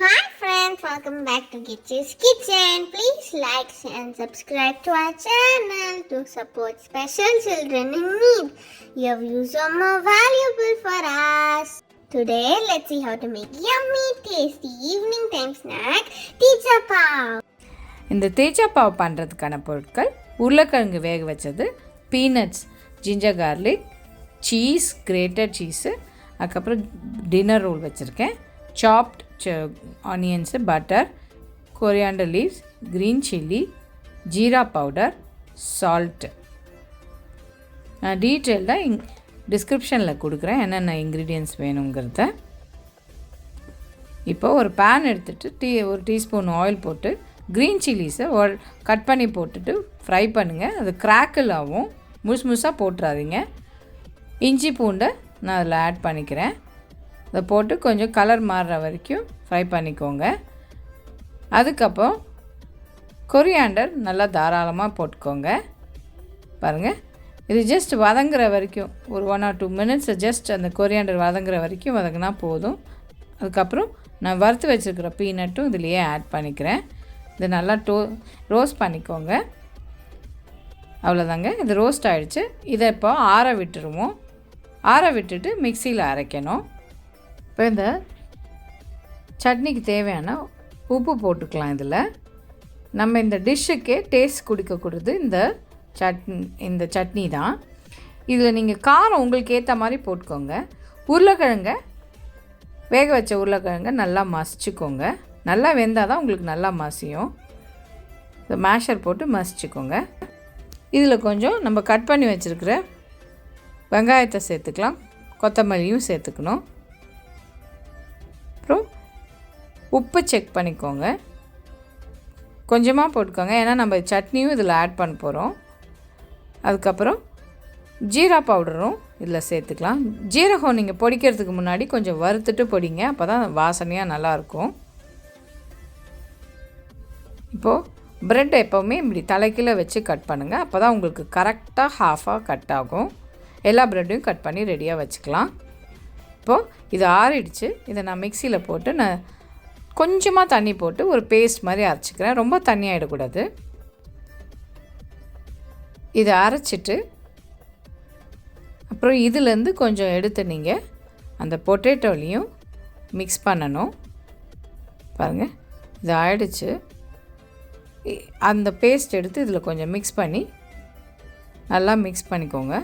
Hi friends, welcome back to Kitchy's Kitchen. Please like and subscribe to our channel to support special children in need. Your views are more valuable for us. Today, let's see how to make yummy, tasty evening time snack, Teacher Pav. இந்த தேச்சா பாவ் பண்ணுறதுக்கான பொருட்கள் உருளைக்கிழங்கு வேக வச்சது, peanuts, ginger garlic, cheese, grated cheese, அதுக்கப்புறம் dinner roll வச்சுருக்கேன், soft onions, butter, coriander leaves, green chilli, jeera powder, salt. நான் டீட்டெயில்டாக டிஸ்கிரிப்ஷனில் கொடுக்குறேன் என்னென்ன இன்க்ரீடியன்ட்ஸ் வேணுங்கிறத. இப்போது ஒரு பேன் எடுத்துகிட்டு ஒரு டீஸ்பூன் ஆயில் போட்டு க்ரீன் சில்லிஸை கட் பண்ணி போட்டுட்டு ஃப்ரை பண்ணுங்கள். அது கிராக்கிள் ஆகும், முழுசாக போட்டுறாதீங்க. இஞ்சி பூண்டை நான் அதில் ஆட் பண்ணிக்கிறேன். அதை போட்டு கொஞ்சம் கலர் மாறுற வரைக்கும் ஃப்ரை பண்ணிக்கோங்க. அதுக்கப்புறம் கொரியாண்டர் நல்லா தாராளமாக போட்டுக்கோங்க. பாருங்கள், இது ஜஸ்ட் வதங்குற வரைக்கும் ஒரு 1 or 2 minutes ஜஸ்ட் அந்த கொரியாண்டர் வதங்குற வரைக்கும் வதங்கினா போதும். அதுக்கப்புறம் நான் வறுத்து வச்சுருக்கிற பீனட்டும் இதுலேயே ஆட் பண்ணிக்கிறேன். இது நல்லா ரோஸ்ட் பண்ணிக்கோங்க. அவ்வளோதாங்க, இது ரோஸ்ட் ஆகிடுச்சு. இதை இப்போ ஆற விட்டுருவோம். ஆற விட்டுட்டு மிக்சியில் அரைக்கணும். இப்போ இந்த சட்னிக்கு தேவையான உப்பு போட்டுக்கலாம். இதில் நம்ம இந்த டிஷ்ஷுக்கே டேஸ்ட் கொடுக்கக்கூடாது இந்த சட்னி தான். இதில் நீங்கள் காரம் உங்களுக்கு ஏற்ற மாதிரி போட்டுக்கோங்க. உருளைக்கிழங்க வேக வச்ச உருளைக்கிழங்க நல்லா மசிச்சுக்கோங்க. நல்லா வெந்தால் தான் உங்களுக்கு நல்லா மசியும். இந்த மேஷர் போட்டு மசிச்சுக்கோங்க. இதில் கொஞ்சம் நம்ம கட் பண்ணி வச்சுருக்கிற வெங்காயத்தை சேர்த்துக்கலாம், கொத்தமல்லியும் சேர்த்துக்கணும். அப்புறம் உப்பு செக் பண்ணிக்கோங்க, கொஞ்சமாக போட்டுக்கோங்க, ஏன்னா நம்ம சட்னியும் இதில் ஆட் பண்ண போகிறோம். அதுக்கப்புறம் ஜீரா பவுடரும் இதில் சேர்த்துக்கலாம். ஜீரகம் நீங்கள் பொடிக்கிறதுக்கு முன்னாடி கொஞ்சம் வறுத்துட்டு பொடிங்க, அப்போ தான் வாசனையாக நல்லாயிருக்கும். இப்போது ப்ரெட் எப்போவுமே இப்படி தலைக்கீழ வச்சு கட் பண்ணுங்கள், அப்போ தான் உங்களுக்கு கரெக்டாக ஹாஃபாக கட் ஆகும். எல்லா ப்ரெட்டையும் கட் பண்ணி ரெடியாக வச்சுக்கலாம். இப்போது இது ஆறிடுச்சு. இதை நான் மிக்சியில் போட்டு நான் கொஞ்சமாக தண்ணி போட்டு ஒரு பேஸ்ட் மாதிரி அரைச்சிக்கிறேன். ரொம்ப தண்ணி ஆகிடக்கூடாது. இதை அரைச்சிட்டு அப்புறம் இதிலேருந்து கொஞ்சம் எடுத்து நீங்கள் அந்த பொட்டேட்டோலையும் மிக்ஸ் பண்ணணும். பாருங்கள், இது ஆயிடுச்சு. அந்த பேஸ்ட் எடுத்து இதில் கொஞ்சம் மிக்ஸ் பண்ணி நல்லா மிக்ஸ் பண்ணிக்கோங்க.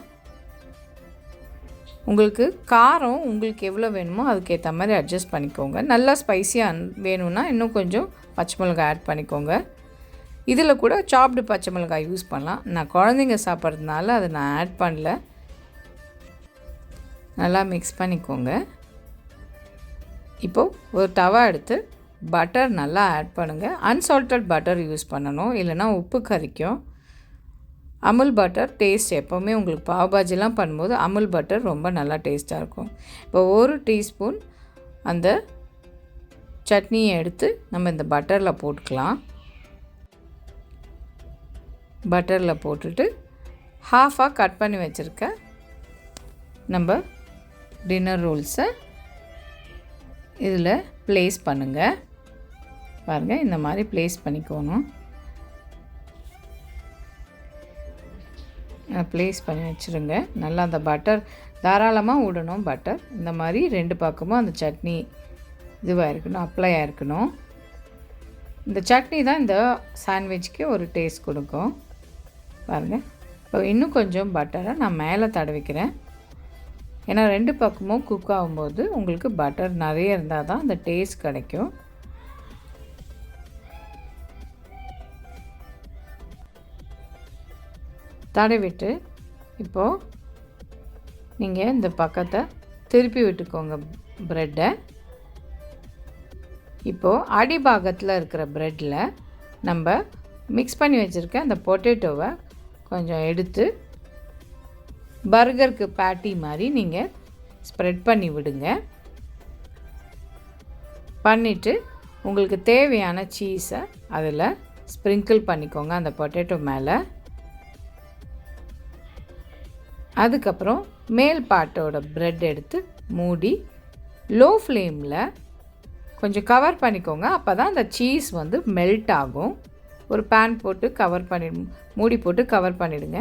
உங்களுக்கு காரம் உங்களுக்கு எவ்வளோ வேணுமோ அதுக்கேற்ற மாதிரி அட்ஜஸ்ட் பண்ணிக்கோங்க. நல்லா ஸ்பைஸியாக வேணும்னா இன்னும் கொஞ்சம் பச்சை மிளகாய் ஆட் பண்ணிக்கோங்க. இதில் கூட சாப்டு பச்சை மிளகாய் யூஸ் பண்ணலாம். நான் குழந்தைங்க சாப்பிட்றதுனால அதை நான் ஆட் பண்ணல. நல்லா மிக்ஸ் பண்ணிக்கோங்க. இப்போது ஒரு தவா எடுத்து பட்டர் நல்லா ஆட் பண்ணுங்கள். அன்சால்ட்டட் பட்டர் யூஸ் பண்ணணும், இல்லைனா உப்பு கரிக்கும். அமுல் பட்டர் டேஸ்ட் எப்போவுமே உங்களுக்கு பாவ்பாஜிலாம் பண்ணும்போது அமுல் பட்டர் ரொம்ப நல்லா டேஸ்ட்டாக இருக்கும். இப்போ 1 டீஸ்பூன் அந்த சட்னியை எடுத்து நம்ம இந்த பட்டரில் போட்டுக்கலாம். பட்டரில் போட்டுட்டு ஹாஃபாக கட் பண்ணி வச்சுருக்க நம்ம டின்னர் ரோல்ஸை இதில் ப்ளேஸ் பண்ணுங்கள். பாருங்கள், இந்த மாதிரி ப்ளேஸ் பண்ணிக்கணும். ப்ளேஸ் பண்ணி வச்சுருங்க. நல்லா அந்த பட்டர் தாராளமாக விடணும். பட்டர் இந்த மாதிரி 2 பக்கமும் அந்த சட்னி இதுவாக இருக்கணும், அப்ளை ஆகிருக்கணும். இந்த சட்னி தான் இந்த சாண்ட்விச்சுக்கு ஒரு டேஸ்ட் கொடுக்கும். பாருங்கள், இப்போ இன்னும் கொஞ்சம் பட்டரை நான் மேலே தடவிக்கிறேன். ஏன்னா 2 பக்கமும் குக் ஆகும்போது உங்களுக்கு பட்டர் நிறைய இருந்தால் தான் அந்த டேஸ்ட் கிடைக்கும். தடவிட்டு இப்போது நீங்கள் இந்த பக்கத்தை திருப்பி விட்டுக்கோங்க ப்ரெட்டை. இப்போது அடிபாகத்தில் இருக்கிற ப்ரெட்டில் நம்ம மிக்ஸ் பண்ணி வச்சுருக்க அந்த பொட்டேட்டோவை கொஞ்சம் எடுத்து பர்கருக்கு பேட்டி மாதிரி நீங்கள் ஸ்ப்ரெட் பண்ணி விடுங்க. பண்ணிவிட்டு உங்களுக்கு தேவையான சீஸை அதில் ஸ்ப்ரிங்கிள் பண்ணிக்கோங்க அந்த பொட்டேட்டோ மேலே. அதுக்கப்புறம் மேல் பாட்டோட ப்ரெட் எடுத்து மூடி லோ ஃப்ளேமில் கொஞ்சம் கவர் பண்ணிக்கோங்க. அப்போ தான் அந்த சீஸ் வந்து மெல்ட் ஆகும். ஒரு பேன் போட்டு மூடி போட்டு கவர் பண்ணிவிடுங்க.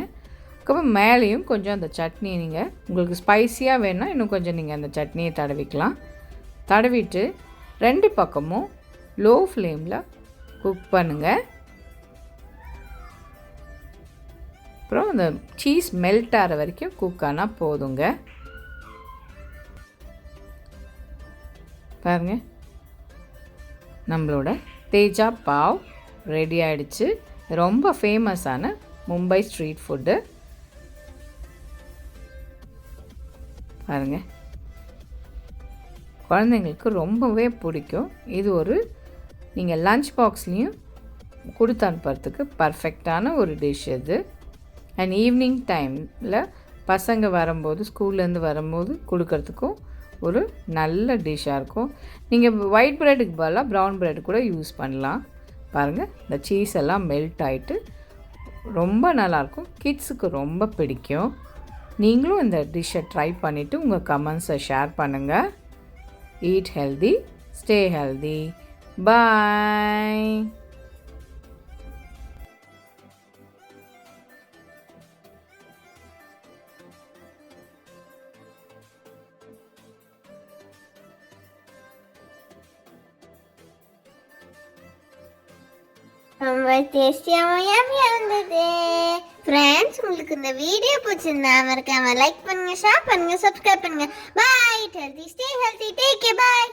அதுக்கப்புறம் மேலேயும் கொஞ்சம் அந்த சட்னி நீங்கள் உங்களுக்கு ஸ்பைஸியாக வேணும்னா இன்னும் கொஞ்சம் நீங்கள் அந்த சட்னியை தடவிக்கலாம். தடவிட்டு 2 பக்கமும் லோ ஃப்ளேமில் குக் பண்ணுங்கள். அப்புறம் அந்த சீஸ் மெல்ட் ஆகிற வரைக்கும் குக் ஆனால் போதுங்க. பாருங்கள், நம்மளோட தேஜா பாவ் ரெடி ஆகிடுச்சு. ரொம்ப ஃபேமஸான மும்பை ஸ்ட்ரீட் ஃபுட்டு. பாருங்கள், குழந்தைங்களுக்கு ரொம்பவே பிடிக்கும். இது நீங்கள் லன்ச் பாக்ஸ்லேயும் கொடுத்து அனுப்புறதுக்கு பர்ஃபெக்டான ஒரு டிஷ் இது. அண்ட் ஈவினிங் டைமில் பசங்க வரும்போது ஸ்கூல்லேருந்து வரும்போது கொடுக்கறதுக்கும் ஒரு நல்ல டிஷ்ஷாக இருக்கும். நீங்கள் ஒயிட் ப்ரெட்டுக்கு பதிலாக ப்ரௌன் ப்ரெட் கூட யூஸ் பண்ணலாம். பாருங்கள், இந்த சீஸ் எல்லாம் மெல்ட் ஆகிட்டு ரொம்ப நல்லாயிருக்கும். கிட்ஸுக்கு ரொம்ப பிடிக்கும். நீங்களும் இந்த டிஷ்ஷை ட்ரை பண்ணிவிட்டு உங்கள் கமெண்ட்ஸை ஷேர் பண்ணுங்கள். Eat healthy, stay healthy. Bye. ரொம்ப டேஸ்டியாகவும் இருந்தது. ஃப்ரெண்ட்ஸ், உங்களுக்கு இந்த வீடியோ பிடிச்சிருந்தா மறக்காம லைக் பண்ணுங்க, ஷேர் பண்ணுங்க, சப்ஸ்கிரைப் பண்ணுங்க. Bye. Healthy, stay healthy, take care, பாய்.